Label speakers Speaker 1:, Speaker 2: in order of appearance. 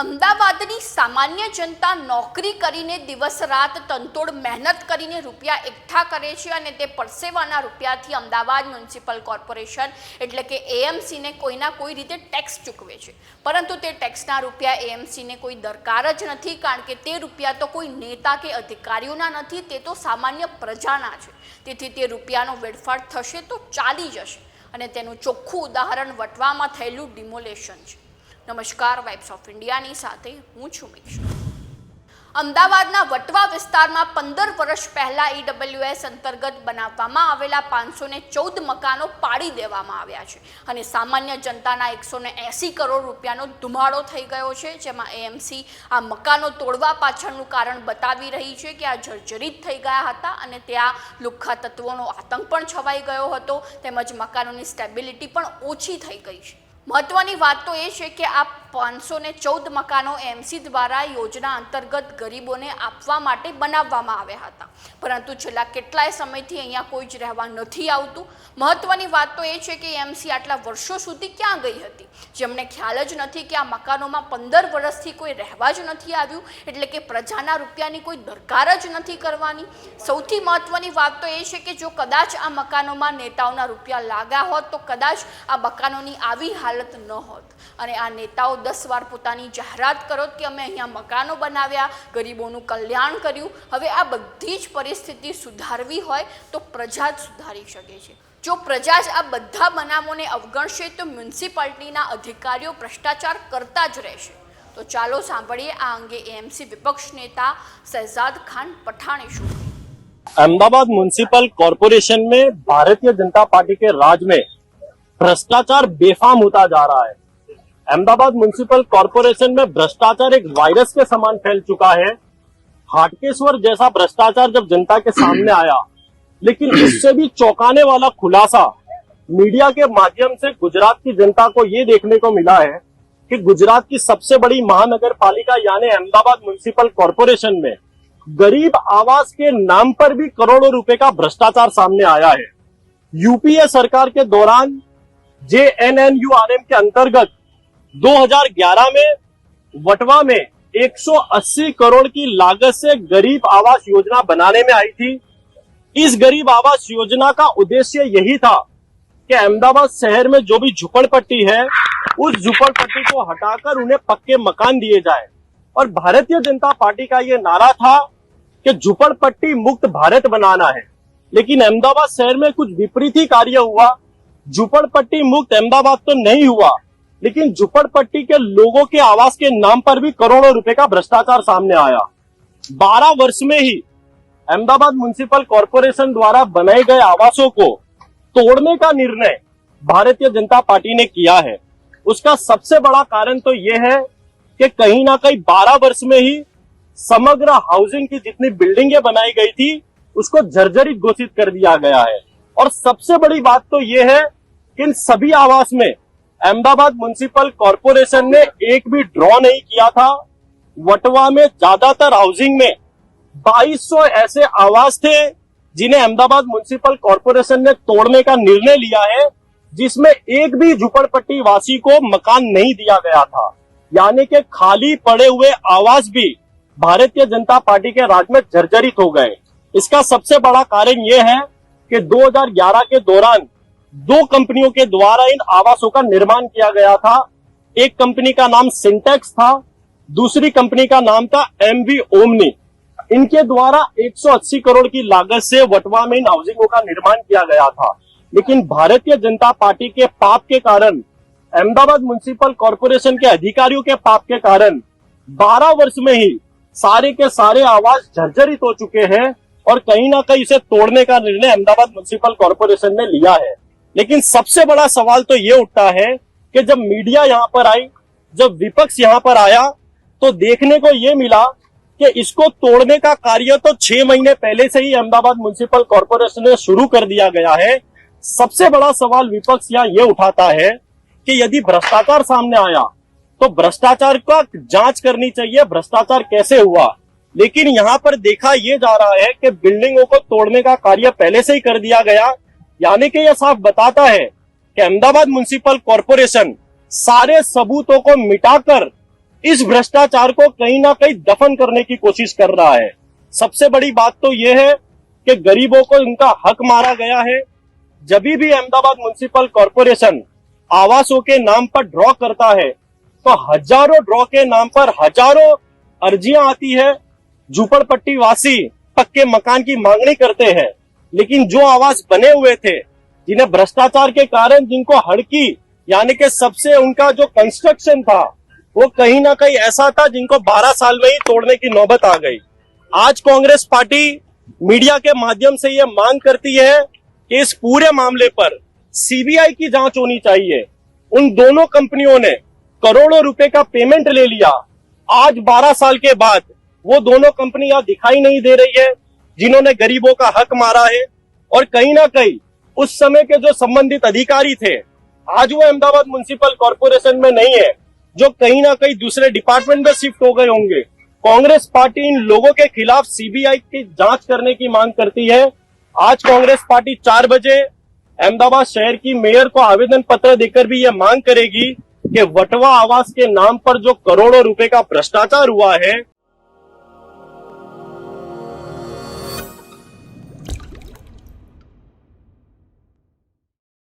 Speaker 1: અમદાવાદની સામાન્ય જનતા નોકરી કરીને દિવસ રાત તનતોડ મહેનત કરીને રૂપિયા એકઠા કરે છે અને તે પરસેવાના રૂપિયાથી અમદાવાદ મ્યુનિસિપલ કોર્પોરેશન એટલે કે એએમસીને કોઈના કોઈ રીતે ટેક્સ ચૂકવે છે, પરંતુ તે ટેક્સના રૂપિયા એએમસીને કોઈ દરકાર જ નથી, કારણ કે તે રૂપિયા તો કોઈ નેતા કે અધિકારીઓના નથી, તે તો સામાન્ય પ્રજાના છે। તેથી તે રૂપિયાનો વેડફાટ થશે તો ચાલી જશે અને તેનું ચોખ્ખું ઉદાહરણ વટવામાં થયેલું ડિમોલેશન છે। નમસ્કાર, વાઇબ્સ ઓફ ઇન્ડિયાની સાથે હું છું મિક્ષા। અમદાવાદના વટવા વિસ્તારમાં 15 વર્ષ પહેલા ઈડબ્લ્યુએસ અંતર્ગત બનાવવામાં આવેલા 514 મકાનો પાડી દેવામાં આવ્યા છે અને સામાન્ય જનતાના 180 કરોડ રૂપિયાનો ધુમાડો થઈ ગયો છે, જેમાં એએમસી આ મકાનો તોડવા પાછળનું કારણ બતાવી રહી છે કે આ જર્જરિત થઈ ગયા હતા અને ત્યાં લુખ્ખા તત્વોનો આતંક પણ છવાઈ ગયો હતો, તેમજ મકાનોની સ્ટેબિલિટી પણ ઓછી થઈ ગઈ છે। મહત્વની વાત તો એ છે કે આ 514 મકાનો એમસી દ્વારા યોજના અંતર્ગત ગરીબોને આપવા માટે બનાવવામાં આવ્યા હતા, પરંતુ છેલ્લા કેટલાય સમયથી અહીંયા કોઈ જ રહેવા નથી આવતું। મહત્વની વાત તો એ છે કે એમસી આટલા વર્ષો સુધી ક્યાં ગઈ હતી, જેમને ખ્યાલ જ નથી કે આ મકાનોમાં 15 વર્ષથી કોઈ રહેવા જ નથી આવ્યું, એટલે કે પ્રજાના રૂપિયાની કોઈ દરકાર જ નથી કરવાની। સૌથી મહત્વની વાત તો એ છે કે જો કદાચ આ મકાનોમાં નેતાઓના રૂપિયા લાગ્યા હોત તો કદાચ આ મકાનોની આવી હાલત ન હોત અને આ નેતાઓ 10 વાર પોતાની જાહેરાત કરો કે અમે અહીંયા મકાનો બનાવ્યા, ગરીબોનું કલ્યાણ કર્યું। હવે આ બધી જ પરિસ્થિતિ સુધારવી હોય તો પ્રજા જ સુધારી શકે છે। જો પ્રજા જ આ બધા બનાવોને અવગણશે તો મ્યુનિસિપાલિટીના અધિકારીઓ ભ્રષ્ટાચાર કરતા જ રહેશે। તો ચાલો સાંભળીએ આ અંગે એએમસી વિપક્ષ નેતા શહેજાદ ખાન પઠાણે શું કહ્યું।
Speaker 2: अहमदाबाद म्युनिसिपल कॉरपोरेशन में भारतीय जनता पार्टी के राज में भ्रष्टाचार बेफाम होता जा रहा है। अहमदाबाद म्युनिसिपल कॉरपोरेशन में भ्रष्टाचार एक वायरस के समान फैल चुका है। हाटकेश्वर जैसा भ्रष्टाचार जब जनता के सामने आया, लेकिन इससे भी चौंकाने वाला खुलासा मीडिया के माध्यम से गुजरात की जनता को ये देखने को मिला है कि गुजरात की सबसे बड़ी महानगर पालिका यानी अहमदाबाद म्युनिसिपल कॉरपोरेशन में गरीब आवास के नाम पर भी करोड़ों रुपए का भ्रष्टाचार सामने आया है। यूपीए सरकार के दौरान JNNURM के अंतर्गत 2011 में वटवा में 180 करोड़ की लागत से गरीब आवास योजना बनाने में आई थी। इस गरीब आवास योजना का उद्देश्य यही था कि अहमदाबाद शहर में जो भी झुपड़पट्टी है उस झुपड़पट्टी को हटाकर उन्हें पक्के मकान दिए जाए, और भारतीय जनता पार्टी का ये नारा था कि झुपड़पट्टी मुक्त भारत बनाना है। लेकिन अहमदाबाद शहर में कुछ विपरीत ही कार्य हुआ। झुपड़पट्टी मुक्त अहमदाबाद तो नहीं हुआ, लेकिन झुपड़पट्टी के लोगों के आवास के नाम पर भी करोड़ों रुपए का भ्रष्टाचार सामने आया। 12 वर्ष में ही अहमदाबाद म्युनिसिपल कॉरपोरेशन द्वारा बनाए गए आवासों को तोड़ने का निर्णय भारतीय जनता पार्टी ने किया है। उसका सबसे बड़ा कारण तो यह है कि कहीं ना कहीं 12 वर्ष में ही समग्र हाउसिंग की जितनी बिल्डिंगें बनाई गई थी उसको जर्जरित घोषित कर दिया गया है। और सबसे बड़ी बात तो यह है कि इन सभी आवास में अहमदाबाद म्युनिसिपल कॉरपोरेशन ने एक भी ड्रॉ नहीं किया था। वटवा में ज्यादातर हाउसिंग में 2200 ऐसे आवास थे जिन्हें अहमदाबाद म्युनिसिपल कॉरपोरेशन ने तोड़ने का निर्णय लिया है, जिसमें एक भी झुपड़पट्टी वासी को मकान नहीं दिया गया था। यानी कि खाली पड़े हुए आवास भी भारतीय जनता पार्टी के राज में जर्जरित हो गए। इसका सबसे बड़ा कारण यह है कि 2011 के दौरान 2 कंपनियों के द्वारा इन आवासों का निर्माण किया गया था। एक कंपनी का नाम सिंटेक्स था, दूसरी कंपनी का नाम था MV ओमनी। इनके द्वारा 180 करोड़ की लागत से वटवा में इन हाउसिंगों का निर्माण किया गया था। लेकिन भारतीय जनता पार्टी के पाप के कारण, अहमदाबाद म्युनिसिपल कॉरपोरेशन के अधिकारियों के पाप के कारण 12 वर्ष में ही सारे के सारे आवास जर्जरित हो चुके हैं और कहीं ना कहीं इसे तोड़ने का निर्णय अहमदाबाद म्युनिसिपल कॉरपोरेशन ने लिया है। लेकिन सबसे बड़ा सवाल तो ये उठता है कि जब मीडिया यहाँ पर आई, जब विपक्ष यहाँ पर आया, तो देखने को ये मिला कि इसको तोड़ने का कार्य तो 6 महीने पहले से ही अहमदाबाद म्युनिसिपल कॉरपोरेशन ने शुरू कर दिया गया है। सबसे बड़ा सवाल विपक्ष यहाँ ये उठाता है कि यदि भ्रष्टाचार सामने आया तो भ्रष्टाचार का जांच करनी चाहिए, भ्रष्टाचार कैसे हुआ। लेकिन यहाँ पर देखा ये जा रहा है कि बिल्डिंगों को तोड़ने का कार्य पहले से ही कर दिया गया। यानी कि यह साफ बताता है कि अहमदाबाद म्युनिसिपल कॉरपोरेशन सारे सबूतों को मिटाकर इस भ्रष्टाचार को कहीं ना कहीं दफन करने की कोशिश कर रहा है। सबसे बड़ी बात तो यह है कि गरीबों को इनका हक मारा गया है। जब भी अहमदाबाद म्युनिसिपल कॉरपोरेशन आवासों के नाम पर ड्रॉ करता है तो हजारों ड्रॉ के नाम पर हजारों अर्जियां आती है। झूपड़पट्टी वासी पक्के मकान की मांगनी करते हैं, लेकिन जो आवास बने हुए थे, जिन्हें भ्रष्टाचार के कारण जिनको हड़की यानी कि सबसे उनका जो कंस्ट्रक्शन था वो कहीं ना कहीं ऐसा था जिनको 12 साल में ही तोड़ने की नौबत आ गई। आज कांग्रेस पार्टी मीडिया के माध्यम से ये मांग करती है कि इस पूरे मामले पर सीबीआई की जांच होनी चाहिए। उन दोनों कंपनियों ने करोड़ों रुपए का पेमेंट ले लिया। आज 12 साल के बाद वो दोनों कंपनियां दिखाई नहीं दे रही है जिन्होंने गरीबों का हक मारा है। और कहीं ना कहीं उस समय के जो संबंधित अधिकारी थे आज वो अहमदाबाद म्युनिसिपल कॉरपोरेशन में नहीं है, जो कहीं ना कहीं दूसरे डिपार्टमेंट में शिफ्ट हो गए होंगे। कांग्रेस पार्टी इन लोगों के खिलाफ सीबीआई की जांच करने की मांग करती है। आज कांग्रेस पार्टी 4 बजे अहमदाबाद शहर की मेयर को आवेदन पत्र देकर भी यह मांग करेगी कि वटवा आवास के नाम पर जो करोड़ों रुपए का भ्रष्टाचार हुआ है